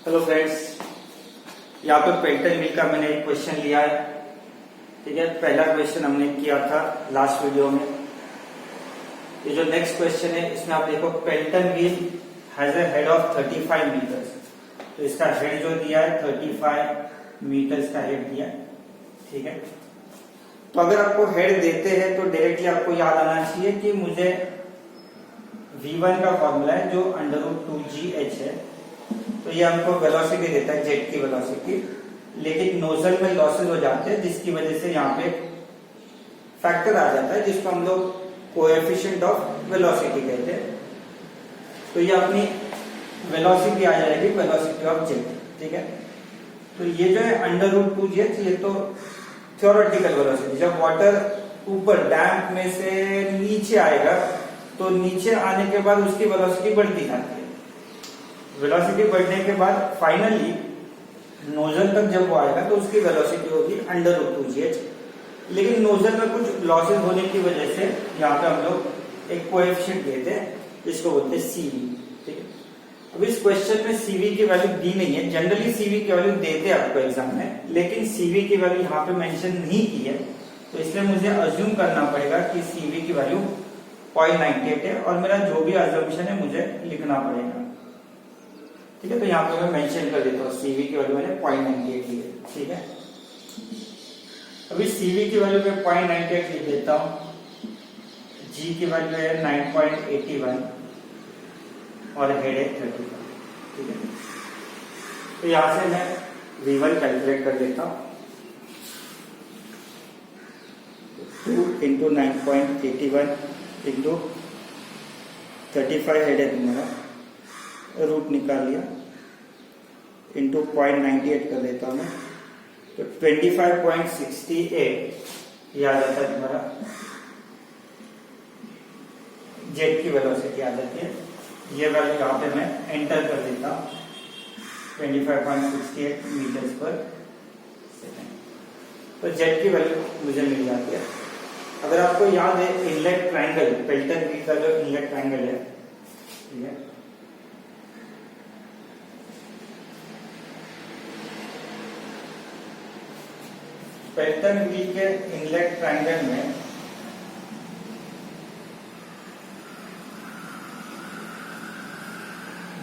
Hello friends, यहाँ पे Pelton wheel का मैंने एक क्वेश्चन लिया है। ठीक है, पहला क्वेश्चन हमने किया था लास्ट वीडियो में। ये जो नेक्स्ट क्वेश्चन है इसमें आप देखो, Pelton wheel has a head of 35 metres. तो इसका हेड जो दिया है 35 मीटर्स का हेड दिया है। ठीक है, तो अगर आपको हेड देते हैं तो डायरेक्टली आपको याद आना चाहिए कि मुझे V1 का फॉर्मूला है जो √2GH है। तो ये हमको वेलोसिटी देता है, जेट की वेलोसिटी, लेकिन नोजल में लॉसेस हो जाते हैं जिसकी वजह से यहाँ पे फैक्टर आ जाता है जिसको हम लोग कोएफिशिएंट ऑफ वेलोसिटी कहते हैं। तो ये अपनी वेलोसिटी आ जाएगी, वेलोसिटी ऑफ जेट। ठीक है, तो ये जो है √2GH, ये तो थ्योरेटिकल वेलोसिटी। जब वाटर ऊपर डैम में से नीचे आएगा तो नीचे आने के बाद उसकी वेलोसिटी बढ़ती जाती है। वेलोसिटी बढ़ने के बाद फाइनली नोजल तक जब वो आएगा तो उसकी वेलोसिटी होगी √2GH। लेकिन नोजल में कुछ लॉसेस होने की वजह से यहाँ पे हम लोग एक कोएफिशिएंट देते हैं जिसको बोलते हैं CV। ठीक है, अब इस क्वेश्चन में CV की वैल्यू दी नहीं है। जनरली CV की वैल्यू देते हैं आपको एग्जाम में, लेकिन CV की वैल्यू यहाँ पे मेंशन नहीं की है। तो इसलिए मुझे अज्यूम करना पड़ेगा कि CV की वैल्यू 0.98 है और मेरा जो भी अज्यूम्पशन है मुझे लिखना पड़ेगा। ठीक है, तो यहाँ पे मैं मेंशन कर देता हूँ CV की वैल्यू मैंने 0.98 ली है। ठीक है, अभी CV की वैल्यू में 0.98 लिख देता हूँ। G की वैल्यू है 9.81 और हेड है 35। ठीक है, तो यहाँ से मैं V1 कैलकुलेट कर देता हूँ। 2 × 9.81 × 35 हेड है तुम्हारा, रूट निकाल लिया, इंटू 0.98 कर देता हूं मैं, तो 25.68 ये आ जाता है तुम्हारा जेट की वेलोसिटी आ जाती है। ये वैल्यू यहाँ पे मैं एंटर कर देता हूं, 25.68 मीटर्स पर सेकेंड। तो जेट की वैल्यू मुझे मिल जाती है। अगर आपको याद है इनलेट ट्रायंगल, पेल्टन व्हील का जो इनलेट ट्रायंगल है, ठीक है, पेल्टन व्हील के इनलेट ट्रायंगल में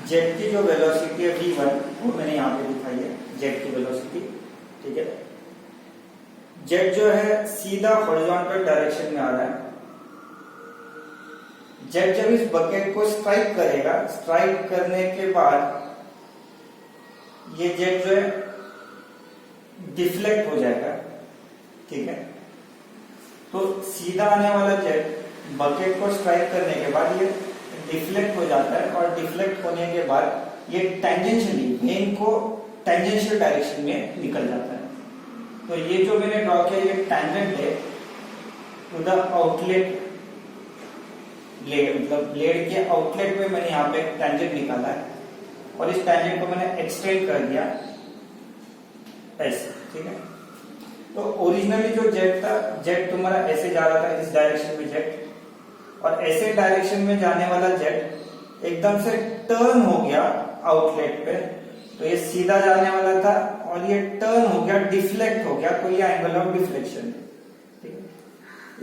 जेट की जो वेलोसिटी है V1 वो मैंने यहाँ पे दिखाई है, जेट की वेलोसिटी। ठीक है, जेट जो है सीधा हॉरिजॉन्टल डायरेक्शन में आ रहा है। जेट जब इस बकेट को स्ट्राइक करेगा, स्ट्राइक करने के बाद ये जेट जो है डिफ्लेक्ट हो जाएगा। ठीक है, तो सीधा आने वाला जेट बकेट को स्ट्राइक करने के बाद ये डिफ्लेक्ट हो जाता है और डिफ्लेक्ट होने के बाद ये टेंजेंशियली वेन को टेंजेंशियल डायरेक्शन में निकल जाता है। तो ये जो मैंने ड्रॉ किया ये टैंजेंट है टू द आउटलेट ब्लेड, मतलब ब्लेड के आउटलेट में मैंने यहाँ पे टैंजेंट निकाला है और इस टैंजेंट को मैंने एक्सटेंड कर दिया ऐसे। ठीक है, तो ओरिजिनली जो जेट था, जेट तुम्हारा ऐसे जा रहा था, इस डायरेक्शन में जेट, और ऐसे डायरेक्शन में जाने वाला जेट एकदम से टर्न हो गया आउटलेट पे। तो ये सीधा जाने वाला था और ये टर्न हो गया, डिफ्लेक्ट हो गया, तो ये एंगल ऑफ डिफ्लेक्शन। ठीक है,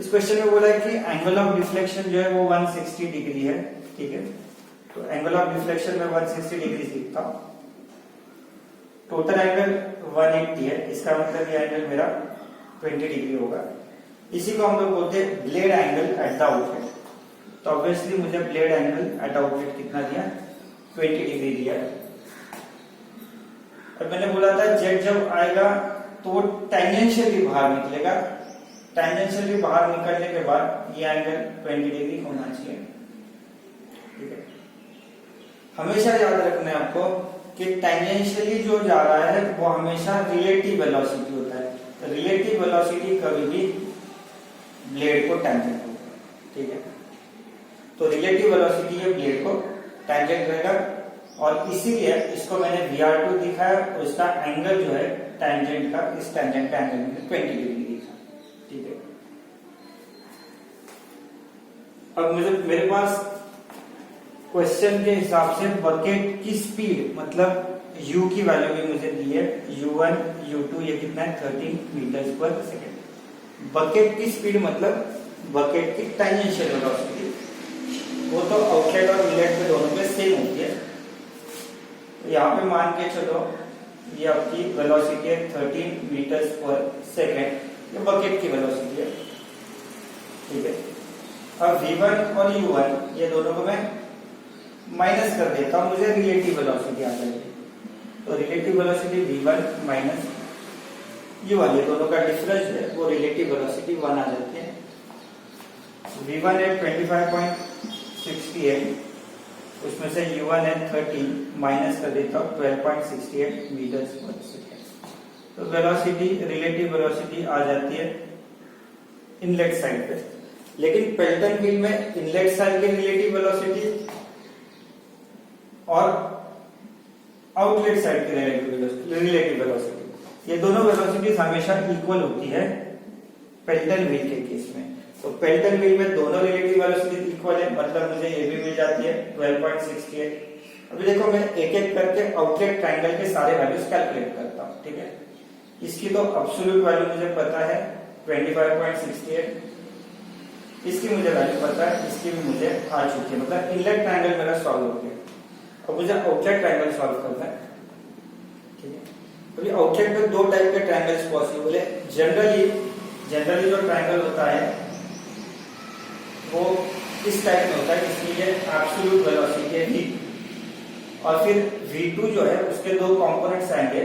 इस क्वेश्चन में बोला है कि एंगल ऑफ डिफ्लेक्शन जो है वो 160 डिग्री है। ठीक है, तो एंगल ऑफ डिफ्लेक्शन में 160 डिग्री सीखता हूं। टोटल एंगल 180 है, इसका मतलब ये एंगल मेरा 20 डिग्री होगा। इसी को हम लोग बोलते हैं blade angle at the outlet. तो ऑब्वियसली मुझे ब्लेड एंगल एट आउटलेट कितना दिया, 20 डिग्री दिया। और मैंने बोला था जेट जब आएगा तो वो टेंजेंशियली बाहर निकलेगा। टेंजेंशियली बाहर निकलने के बाद ये एंगल 20 डिग्री होना चाहिए। ठीक है, हमेशा याद रखना है आपको कि टेंजेंशियली जो जा रहा है वो हमेशा रिलेटिव वेलोसिटी होता है। तो रिलेटिव वेलोसिटी कभी भी ब्लेड को टैंजेंट होगा। ठीक है, तो रिलेटिव वेलोसिटी ये ब्लेड को टैंजेंट रहेगा और इसीलिए इसको मैंने VR2 दिखाया और इसका एंगल जो है टैंजेंट का, इस टैंजेंट का एंगल में 20 डिग्री दिखा। ठीक है, अब मेरे पास क्वेश्चन के हिसाब से बकेट की स्पीड, मतलब u की वैल्यू भी मुझे दी है, u1 u2 ये कितना है 13 मीटर पर सेकेंड। बकेट की स्पीड मतलब बकेट की टांजेंशियल वेलोसिटी, वो तो आउटलेट और इनलेट में दोनों पे सेम होती है। तो यहाँ पे मान के चलो ये आपकी वेलोसिटी है 13 मीटर पर सेकेंड, ये बकेट की वेलोसिटी है, ठीक है। अब v1 और u1 ये दोनों को मैं माइनस कर देता हूं, मुझे रिलेटिव वेलोसिटी आ जाएगी। तो relative velocity v1 minus u1, ये दोनों का डिफरेंस है वो रिलेटिव वेलोसिटी 1 आ जाती है। v1 है 25.68, उसमें से u1 है 13, माइनस कर देता हूं 12.68 मीटर पर सेकेंड। तो वेलोसिटी रिलेटिव वेलोसिटी आ जाती है इनलेट साइड पे। लेकिन पेल्टन व्हील में इनलेट साइड की रिलेटिव वेलोसिटी और आउटलेट साइड की रिलेटिव वेलोसिटी, ये दोनों वेलोसिटीज हमेशा इक्वल होती है पेल्टन व्हील के केस में। तो पेल्टन व्हील में दोनों रिलेटिव वेलोसिटी इक्वल है, मतलब मुझे ये भी मिल जाती है 12.68। अभी देखो मैं एक एक करके आउटलेट ट्रायंगल के सारे वैल्यूज कैलकुलेट करता हूँ, ठीक है। इसकी तो एब्सोल्यूट वैल्यू मुझे पता है 25.68, इसकी मुझे वैल्यू पता है, इसकी भी मुझे आ चुकी है, मतलब इनलेट ट्रायंगल मेरा सॉल्व हो गया। अब मुझे आउटलेट ट्रायंगल सॉल्व करना है, ठीक है। अभी आउटलेट में दो टाइप के ट्रायंगल्स पॉसिबल है। जनरली जो ट्रायंगल होता है वो इस टाइप में होता है, इसमें ये एब्सोल्यूट वेलोसिटी है v, और फिर v2 जो है उसके दो कंपोनेंट्स आएंगे,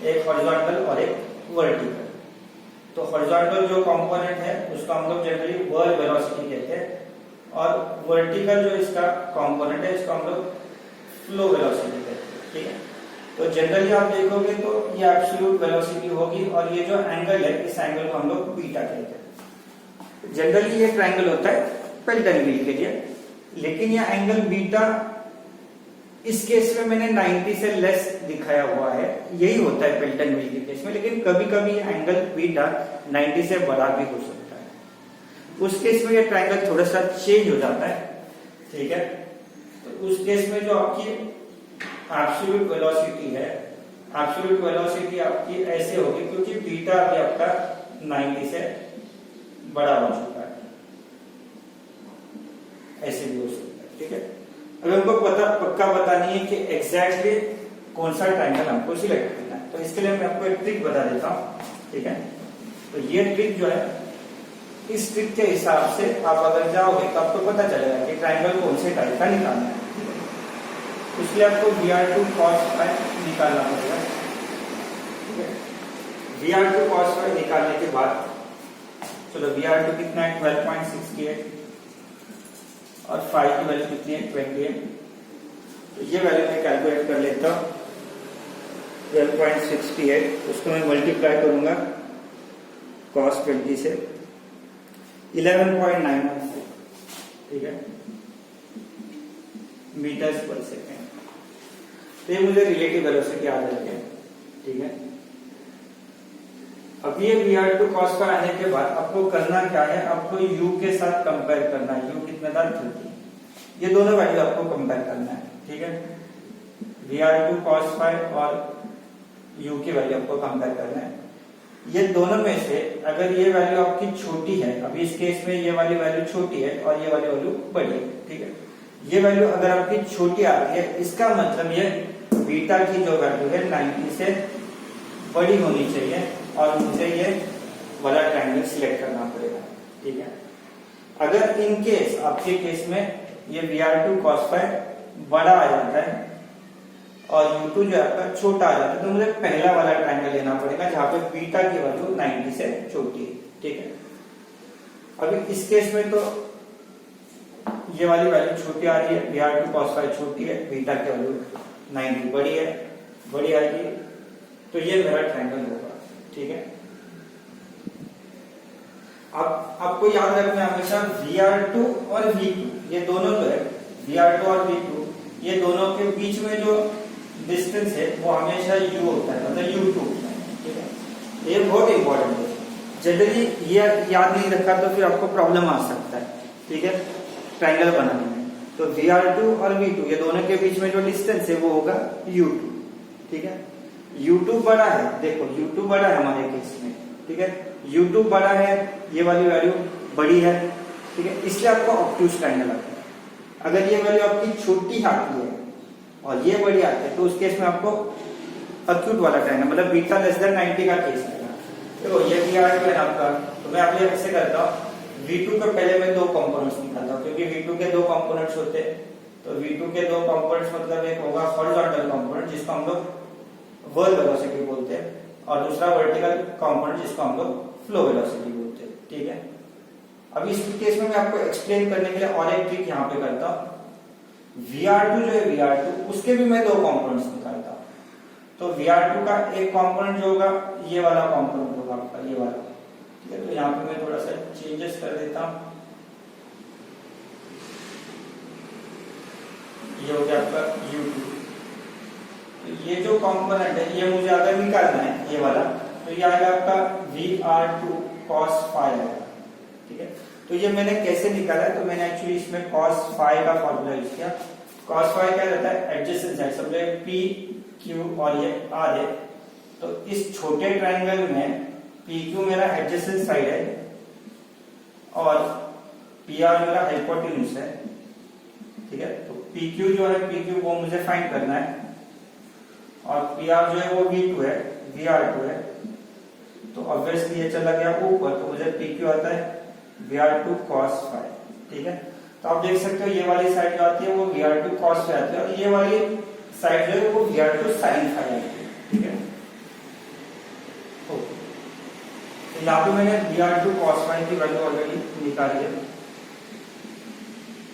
एक हॉरिजॉन्टल और एक वर्टिकल। तो हॉरिजॉन्टल जो कंपोनेंट है उसका हम लोग जनरली वर्ल वेलोसिटी कहते हैं, और वर्टिकल जो इसका कंपोनेंट है इसको हम लोग फ्लो वेलोसिटी कहते हैं, ठीक है। तो जनरली आप देखोगे तो ये एब्सोल्यूट वेलोसिटी होगी, और ये जो एंगल है इस एंगल को हम लोग बीटा कहते हैं। जनरली ये ट्रायंगल होता है पेल्टन व्हील के लिए, लेकिन ये एंगल बीटा इस केस में मैंने 90 से लेस दिखाया हुआ है, यही होता है पेल्टन व्हील के केस में। लेकिन कभी कभी एंगल बीटा 90 से बड़ा भी हो सकता है, उस केस में ये ट्रायंगल थोड़ा सा चेंज हो जाता है, ठीक है। तो उस केस में जो आपकी एब्सोल्यूट वेलोसिटी है, एब्सोल्यूट वेलोसिटी आपकी ऐसे होगी, क्योंकि बीटा अभी आपका 90 से बड़ा हो चुका है, ऐसे भी हो सकता है, ठीक है। अगर हमको पक्का पता नहीं है कि एग्जैक्टली कौन सा ट्रायंगल हमको सिलेक्ट करना है, तो इसके लिए मैं आपको एक ट्रिक बता देता हूँ, ठीक है। तो ये ट्रिक जो है, इस ट्रिक के हिसाब से आप अगर जाओगे तो आपको पता चलेगा कि ट्रायंगल कौन से टाइप का निकालना है। इसलिए आपको VR2 cos phi निकालना पड़ेगा, ठीक है। VR2 cos phi निकालने के बाद चलो VR2 कितना है 12.68, और phi की वैल्यू कितनी है 28। तो ये वैल्यू मैं कैलकुलेट कर लेता हूँ 12.68, उसको मैं मल्टीप्लाई करूंगा cos 20 से 11.91, ठीक है, मीटर्स पर सेकेंड। तो ये मुझे रिलेटिव वेलोसिटी आ जाती है, ठीक है। अब ये VR2 cos पर आने के बाद आपको करना क्या है, आपको u के साथ कंपेयर करना है। u कितना था 30, ये दोनों वैल्यू आपको कंपेयर करना है, ठीक है। VR2 cos phi और u की वैल्यू आपको कंपेयर करना है। ये दोनों में से अगर ये वैल्यू आपकी छोटी है, अभी इस केस में ये वाली वैल्यू छोटी है और ये वाली वैल्यू बड़ी है, ठीक है। ये वैल्यू अगर आपकी छोटी आती है, इसका मतलब ये बीटा की जो वैल्यू है 90 से बड़ी होनी चाहिए, और मुझे ये वाला ट्रायंगल सिलेक्ट करना पड़ेगा, ठीक है। अगर इन केस आपके केस में ये VR2 cos phi बड़ा आ जाता है और U2 जो आपका छोटा आ जाता है, तो मुझे पहला वाला ट्रायंगल लेना पड़ेगा जहां पे बीटा की वैल्यू 90 से छोटी है, ठीक है। अभी इस केस में तो ये वाली वैल्यू छोटी आ रही है, VR2 cos phi छोटी है, बीटा की वैल्यू 90 बड़ी आएगी, तो ये मेरा ट्रायंगल होगा, ठीक है। अब आपको याद रखना हमेशा VR2 और V2 ये दोनों जो है, VR2 और V2 ये दोनों के बीच में जो डिस्टेंस है वो हमेशा U होता है, मतलब U2 होता है, ठीक है। ये बहुत इंपॉर्टेंट है, जनरली ये याद नहीं रखा तो फिर आपको प्रॉब्लम आ सकता है, ठीक है, ट्रायंगल बनाने में। तो VR2 और V2 ये दोनों के बीच में जो डिस्टेंस है वो होगा U2, ठीक है। U2 बड़ा है, देखो U2 बड़ा है हमारे केस में, ठीक है, U2 बड़ा है, ये वाली वैल्यू बड़ी है, ठीक है, इसलिए आपको ऑब्ट्यूज ट्रायंगल आता है। अगर ये वैल्यू आपकी छोटी आती है और ये बड़ी आती है तो उस केस में आपको अक्यूट वाला ट्रायंगल, मतलब बीटा लेस देन 90 का केस है। देखो ये VR2 है आपका, तो मैं आप ऐसे करता हूँ, V2 के पहले मैं दो कंपोनेंट्स निकालता हूँ, क्योंकि V2 के दो कंपोनेंट्स होते हैं। तो V2 के दो कंपोनेंट्स मतलब एक होगा हॉरिजॉन्टल कंपोनेंट जिसको हम लोग वर्ल वेलोसिटी बोलते हैं, और दूसरा वर्टिकल कंपोनेंट जिसको हम लोग फ्लो वेलोसिटी बोलते हैं, ठीक है। अब इस केस में मैं आपको एक्सप्लेन करने के लिए और एक ट्रिक यहाँ पे करता हूँ। VR2 जो है VR2, उसके भी मैं दो कंपोनेंट्स निकालता हूँ। तो VR2 का एक कंपोनेंट जो होगा ये वाला कंपोनेंट होगा आपका, ये वाला, ठीक है। तो यहाँ पे मैं थोड़ा सा चेंजेस कर देता हूँ। ये हो गया आपका U2। तो ये जो कंपोनेंट है ये मुझे अगर निकालना है ये वाला, तो ये आएगा आपका VR2 cos phi आएगा, ठीक है। तो ये मैंने कैसे निकाला है, तो मैंने एक्चुअली इसमें cos phi का फॉर्मूला यूज किया। cos phi क्या रहता है, एडजेसेंट साइड, समझो P Q और ये R है। तो इस छोटे ट्रायंगल में PQ मेरा एडजेसेंट साइड है और PR मेरा हाइपोटेन्यूज है, ठीक है। तो PQ जो है, PQ वो मुझे फाइंड करना है, और PR जो है वो V2 है, VR2 है। तो ऑब्वियसली ये चला गया ऊपर, तो मुझे PQ आता है VR2 cos phi, ठीक है। तो आप देख सकते हो ये वाली साइड जो आती है वो VR2 cos phi आती है, और ये वाली साइड जो है वो VR2 sin phi आती है, ठीक है। तो यहाँ पे मैंने VR2 cos phi की वैल्यू ऑलरेडी निकाली है,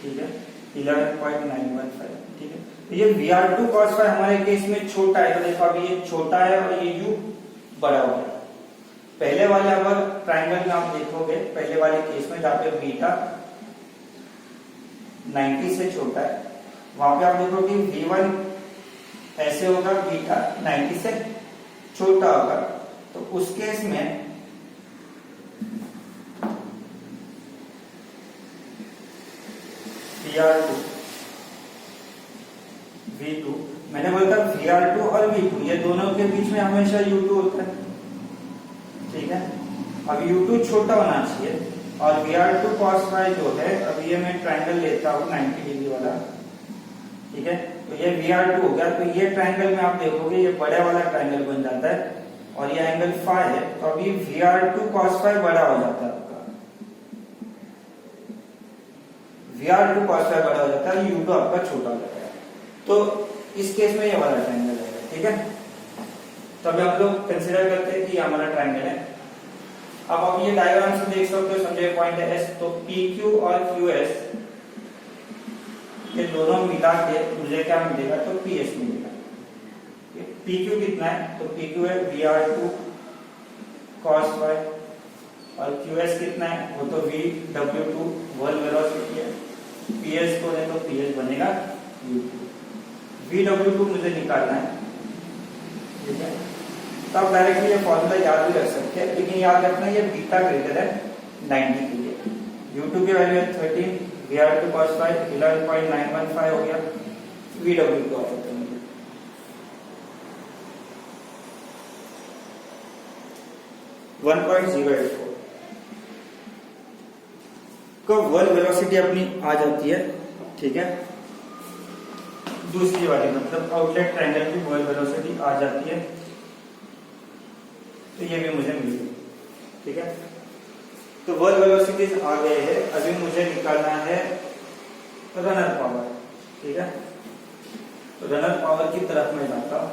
ठीक है, 11.915, ठीक है। तो ये VR2 cos phi हमारे केस में छोटा है, तो देखो अभी ये छोटा है और ये U बड़ा हो गया। पहले वाले अगर ट्रायंगल में आप देखोगे, पहले वाले केस में जहाँ पे बीटा 90 से छोटा है, वहां पे आप देखोगे V1 ऐसे होगा, बीटा 90 से छोटा होगा। तो उस केस में VR2 V2, मैंने बोला था VR2 और V2 ये दोनों के बीच में हमेशा U2 होता है, ठीक है। अब U2 छोटा होना चाहिए, और VR2 cos phi जो है, अब ये मैं ट्रायंगल लेता हूँ 90 डिग्री वाला, ठीक है। तो ये VR2 हो गया। तो ये ट्रायंगल में आप देखोगे ये बड़े वाला ट्रायंगल बन जाता है, और ये एंगल phi है, तो अभी VR2 cos phi बड़ा हो जाता है आपका, VR2 cos phi बड़ा हो जाता है, U2 आपका छोटा हो जाता है। तो इस केस में ये वाला ट्रायंगल है, ठीक है। तो अभी हम लोग कंसीडर करते हैं कि ये हमारा ट्रायंगल है। अब आप ये डायग्राम से देख सकते हो, समझे पॉइंट है S, तो PQ और QS ये दोनों मिला के मुझे क्या मिलेगा, तो PS मिलेगा। PQ कितना है, तो PQ है VR2 cos phi, और QS कितना है, वो तो VW2 वर्ल वेलोसिटी है। PS को तो PS बनेगा U2। VW2 मुझे निकालना है, ठीक है। तो आप डायरेक्टली ये फॉर्मूला याद भी रख सकते हैं, लेकिन याद रखना ये बीटा ग्रेटर है 90 के लिए। U2 की वैल्यू है 13, VR2 cos phi 11.915 हो गया, VW2 आ जाता है 1.084 को वर्ल वेलोसिटी अपनी आ जाती है, ठीक है। दूसरी वाली मतलब आउटलेट ट्रायंगल की वर्ल वेलोसिटी आ जाती है, तो ये भी मुझे मिल गई, ठीक है। तो वर्ल वेलोसिटीज आ गए हैं, अभी मुझे निकालना है रनर पावर, ठीक है। तो रनर पावर की तरफ मैं जाता हूं।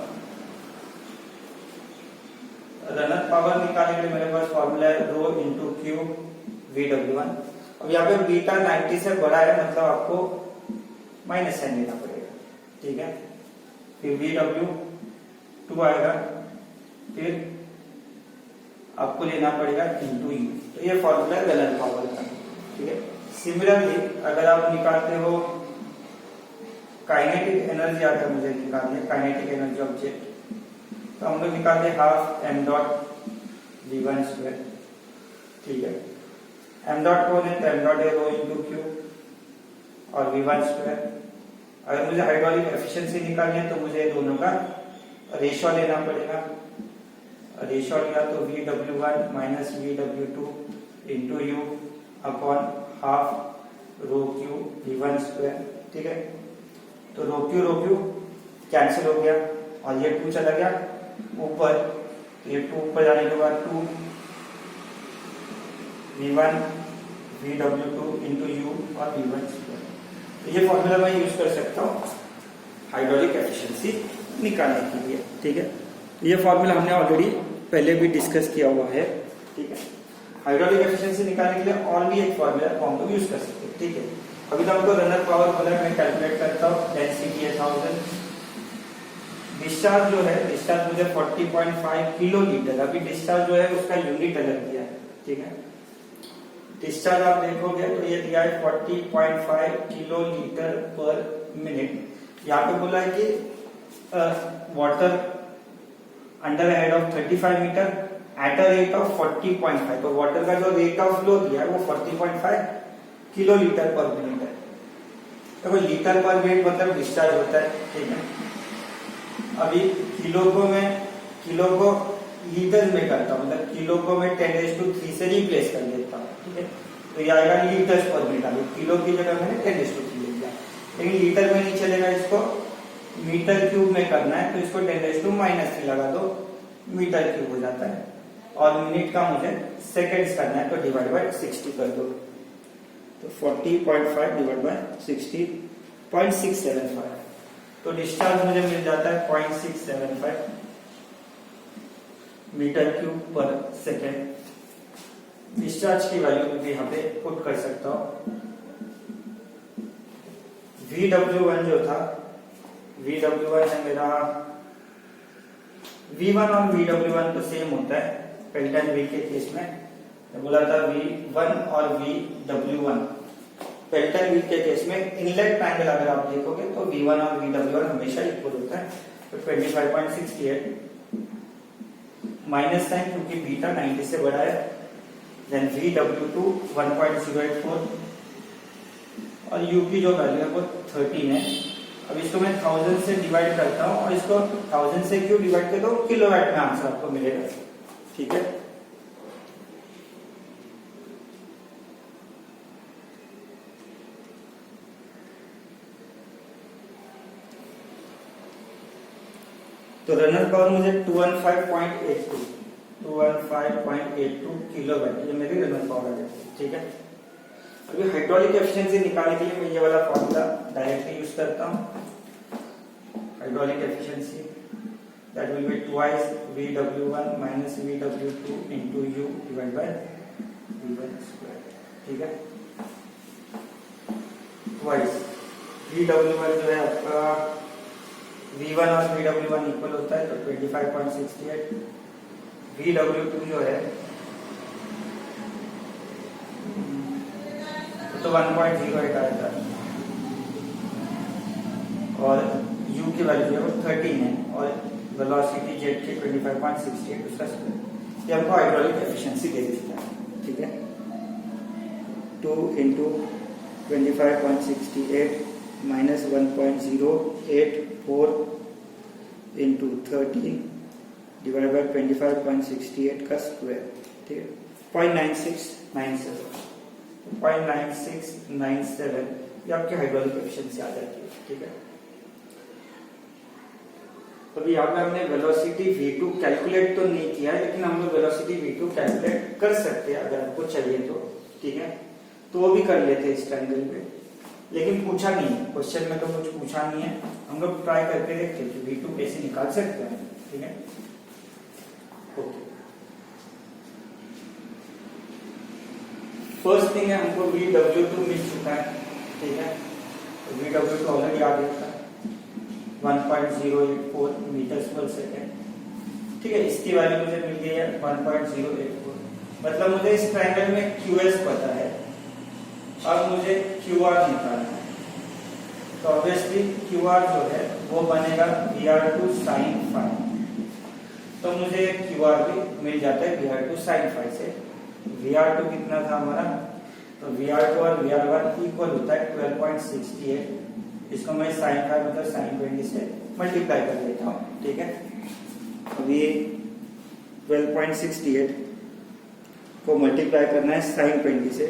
रनर पावर निकालने के लिए मेरे पास फॉर्मूला है रो इंटू क्यू VW1। अब यहाँ पे बीटा 90 से बड़ा है, मतलब आपको माइनस साइन लेना पड़ेगा, ठीक है। फिर VW2 आएगा, फिर आपको लेना पड़ेगा इंटू U। तो ये फॉर्मूला है रनर पावर का, ठीक है। सिमिलरली अगर आप निकालते हो काइनेटिक एनर्जी, आता है मुझे निकालनी है काइनेटिक एनर्जी ऑब्जेक्ट, तो हम लोग निकालते हैं half m dot V1 square, ठीक है। m डॉट कौन है, तो m डॉट है रो इंटू क्यू और V1 स्क्वायर। अगर मुझे हाइड्रोलिक एफिशिएंसी निकालनी है तो मुझे दोनों का रेशो लेना पड़ेगा। रेशो लिया तो VW1 minus VW2 into you upon half rho Q V1 square. ठीक है, तो रो क्यू कैंसिल हो गया और ये 2 चला गया ऊपर, तो ये 2 ऊपर जाने के बाद 2 V1 VW2 इंटू यू और V1 स्क्वायर। तो ये फॉर्मूला मैं यूज कर सकता हूँ हाइड्रोलिक एफिशिएंसी निकालने के लिए। ठीक है, ये फॉर्मूला हमने ऑलरेडी पहले भी डिस्कस किया हुआ है। ठीक है, हाइड्रोलिक एफिशिएंसी निकालने के लिए और भी एक फॉर्मूला को हम लोग यूज कर सकते हैं। ठीक है, अभी तो हमको रनर पावर बोला है, मैं कैलकुलेट करता हूँ। डेंसिटी है 1000, डिस्चार्ज जो है, डिस्चार्ज मुझे 40.5 किलो लीटर, अभी डिस्चार्ज जो है उसका यूनिट अलग दिया है। ठीक है, डिस्चार्ज आप देखोगे तो ये दिया है 40.5 किलो लीटर पर मिनट। यहाँ पे बोला है कि water under head of 35 metre at a rate of 40.5, तो वाटर का जो रेट ऑफ फ्लो दिया है वो 40.5 किलो लीटर पर मिनट है। तो लीटर पर मिनट मतलब डिस्चार्ज होता है। ठीक है, अभी किलो को लीटर में करता हूँ, मतलब किलो को मैं 10⁻³ से रिप्लेस कर देता हूँ। ठीक है, तो ये आएगा लीटर्स पर मिनट। अभी किलो की जगह मैंने 10⁻³ ले लिया, लेकिन लीटर में नहीं चलेगा, इसको मीटर क्यूब में करना है, तो इसको 10⁻³ लगा दो, मीटर क्यूब हो जाता है। और मिनट का मुझे सेकेंड्स करना है, तो डिवाइड बाय 60 कर दो, तो 40.5 डिवाइड बाय 60.675, तो डिस्चार्ज मुझे मिल जाता है 0.675 मीटर क्यूब पर सेकेंड। डिस्चार्ज की वैल्यू भी यहाँ पे पुट कर सकता हूँ। VW1 जो था, VW1 है मेरा, V1 और VW1 तो सेम होता है पेल्टन व्हील के केस में। बोला था V1 और VW1, पेल्टन व्हील के केस में इनलेट ट्रायंगल अगर आप देखोगे तो V1 और VW1 हमेशा इक्वल होता है। तो 25.68 माइनस साइन क्योंकि बीटा 90 से बड़ा है, देन VW2 1.084 और U की जो वैल्यू है वो 13 है। अब इसको मैं 1000 से डिवाइड करता हूँ और इसको 1000 से क्यों डिवाइड कर दो, किलोवाट में आंसर आपको मिलेगा। ठीक है, तो रनर पावर मुझे 215.82 किलोवाट, ये मेरी रनर पावर है। ठीक है, अभी हाइड्रोलिक एफिशिएंसी निकालने के लिए मैं ये वाला फॉर्मूला डायरेक्टली यूज करता हूँ। Hydraulic efficiency that will be twice VW1 minus VW2 into you divide by V1 square. ठीक है, ट्वाइस VW1 जो है आपका V1 और VW1 इक्वल होता है, तो 25.68, VW2 जो है तो 1.08 आएगा और U की वैल्यू है वो 13 है और वेलोसिटी जेट के 25.68 उसका स्क्वायर। ये हमको हाइड्रोलिक एफिशिएंसी दे देता है। ठीक है, 2 into 25.68 minus 1.084 into 13 divide by 25.68 का स्क्वायर। ठीक है, 0.9697 ये आपकी हाइड्रोलिक एफिशिएंसी आ जाती है। ठीक है, अभी यहाँ पे हमने वेलोसिटी V2 कैलकुलेट तो नहीं किया है, लेकिन हम लोग वेलोसिटी V2 कैलकुलेट कर सकते हैं अगर आपको चाहिए तो। ठीक है, तो वो भी कर लेते हैं इस ट्रायंगल पे, लेकिन पूछा नहीं है क्वेश्चन में, तो कुछ पूछा नहीं है। हम लोग ट्राई करके देखते हैं कि V2 कैसे निकाल सकते हैं। ठीक है, ओके, फर्स्ट थिंग है हमको VW2 मिल चुका है। ठीक है, तो VW2 ऑलरेडी आ गया था 1.084 मीटर्स पर सेकेंड। ठीक है, इसकी वैल्यू मुझे मिल गई है 1.084, मतलब मुझे इस ट्रायंगल में QS पता है। अब मुझे QR निकालना है, तो ऑब्वियसली QR जो है वो बनेगा VR2 sin phi, तो मुझे QR भी मिल जाता है VR2 sin phi से। VR2 कितना था हमारा, तो VR2 और VR1 इक्वल होता है 12.68, इसको मैं sin phi मतलब sin 20 से मल्टीप्लाई कर लेता हूँ। ठीक है, 12.68 को मल्टीप्लाई करना है साइन 20 से,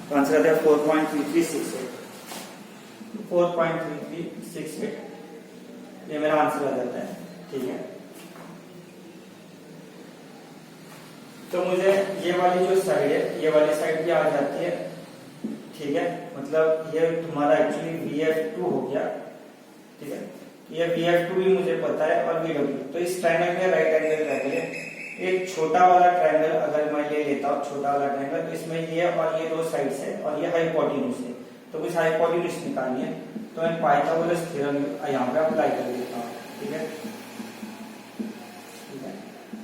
तो आंसर आता है 4.3368। 4.3368 ये मेरा आंसर आ जाता है। ठीक है, तो मुझे ये वाली जो साइड है, ये वाली साइड भी आ जाती है। ठीक है, मतलब ये तुम्हारा एक्चुअली VF2 हो गया। ठीक है, ये VF2 भी मुझे पता है और VW। तो इस ट्रायंगल में राइट एंगल ट्रायंगल है। एक छोटा वाला ट्रायंगल अगर मैं ले लेता हूँ, छोटा वाला ट्रायंगल, तो इसमें ये और ये दो साइड्स है और ये हाइपोटेन्यूज है। तो कुछ हाइपोटेन्यूज निकालनी है, तो मैं पाइथागोरस थ्योरम यहाँ पे अप्लाई कर देता हूँ। ठीक है,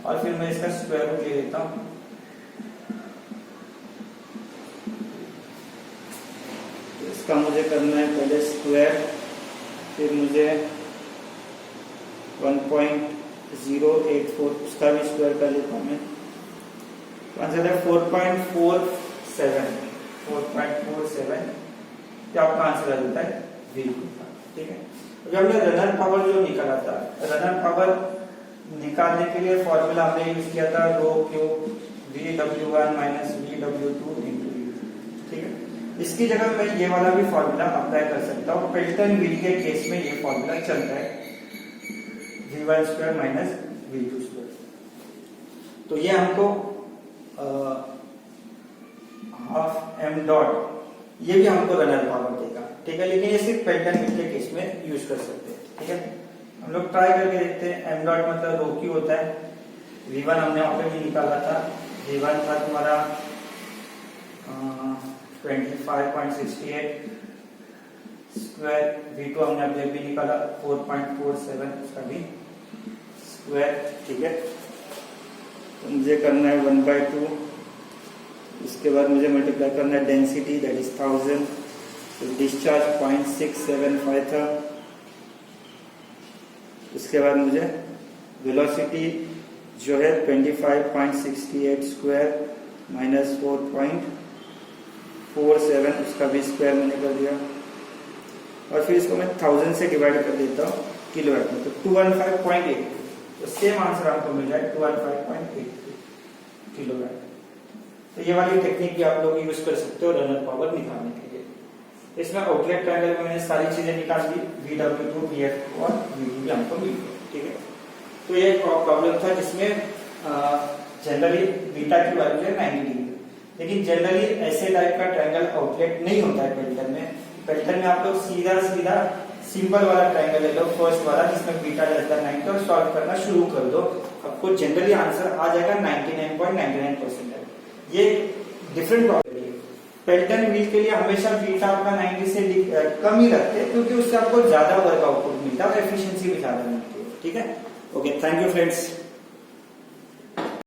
और फिर मैं इसका स्क्वायर रूट ले लेता हूँ। तो इसका मुझे करना है पहले स्क्वायर, फिर मुझे 1.084 उसका भी स्क्वायर कर लेता हूँ मैं। आंसर है 4.47। 4.47 क्या आपका आंसर आ जाता है V। ठीक है, तो हमने रनर पावर जो निकाला था, रनर पावर निकालने के लिए फॉर्मूला हमने यूज किया था rho cube VW1 minus VW2 into U। ठीक है, इसकी जगह मैं ये वाला भी फॉर्मूला अप्लाई कर सकता हूँ। पेल्टन व्हील के केस में ये फॉर्मूला चलता है V1 square minus V2 square. तो ये हमको हाफ m डॉट ये भी हमको रनर पावर देगा। ठीक है, लेकिन ये सिर्फ पेल्टन व्हील के केस में यूज कर सकते हैं। ठीक है, हम लोग ट्राई करके देखते हैं। m डॉट मतलब रो क्यू होता है। V1 हमने वहां पे भी निकाला था, V1 था तुम्हारा 25.68 स्क्वायर, V2 हमने अपने भी निकाला 4.47 उसका भी स्क्वायर। ठीक है, तो मुझे करना है 1/2, उसके बाद मुझे मल्टीप्लाई करना है डेंसिटी दैट इज 1000, तो डिस्चार्ज 0.675 था। उसके बाद मुझे वेलोसिटी जो है 25.68 स्क्वायर माइनस 4.47 उसका भी स्क्वायर मैंने कर दिया, और फिर इसको मैं 1000 से डिवाइड कर देता हूँ किलोवाट में, तो 215.8। तो सेम आंसर आपको मिल जाए 215.8 किलोवाट। तो ये वाली टेक्निक भी आप लोग यूज कर सकते हो रनर पावर निकालने के लिए। इसमें आउटलेट ट्रायंगल में मैंने सारी चीजें निकाल दी, VW2 VF2 और VD भी हमको मिल गया। ठीक है, तो ये प्रॉब्लम था जिसमें जनरली बीटा की वैल्यू है 90 डिग्री, लेकिन जनरली ऐसे टाइप का ट्रायंगल आउटलेट नहीं होता है पेल्टन में। पेल्टन में आप लोग सीधा सीधा सिंपल वाला ट्रायंगल ले लो, फर्स्ट वाला जिसमें बीटा लेस देन 90, और सॉल्व करना शुरू कर दो, आपको जनरली आंसर आ जाएगा 99.99%। ये डिफरेंट प्रॉब्लम है। पेल्टन व्हील के लिए हमेशा बीटा आपका 90 से कम ही रखते हैं, क्योंकि उससे आपको ज्यादा वर्क आउटपुट मिलता है और एफिशिएंसी भी ज्यादा मिलती है। ठीक है, ओके, थैंक यू फ्रेंड्स।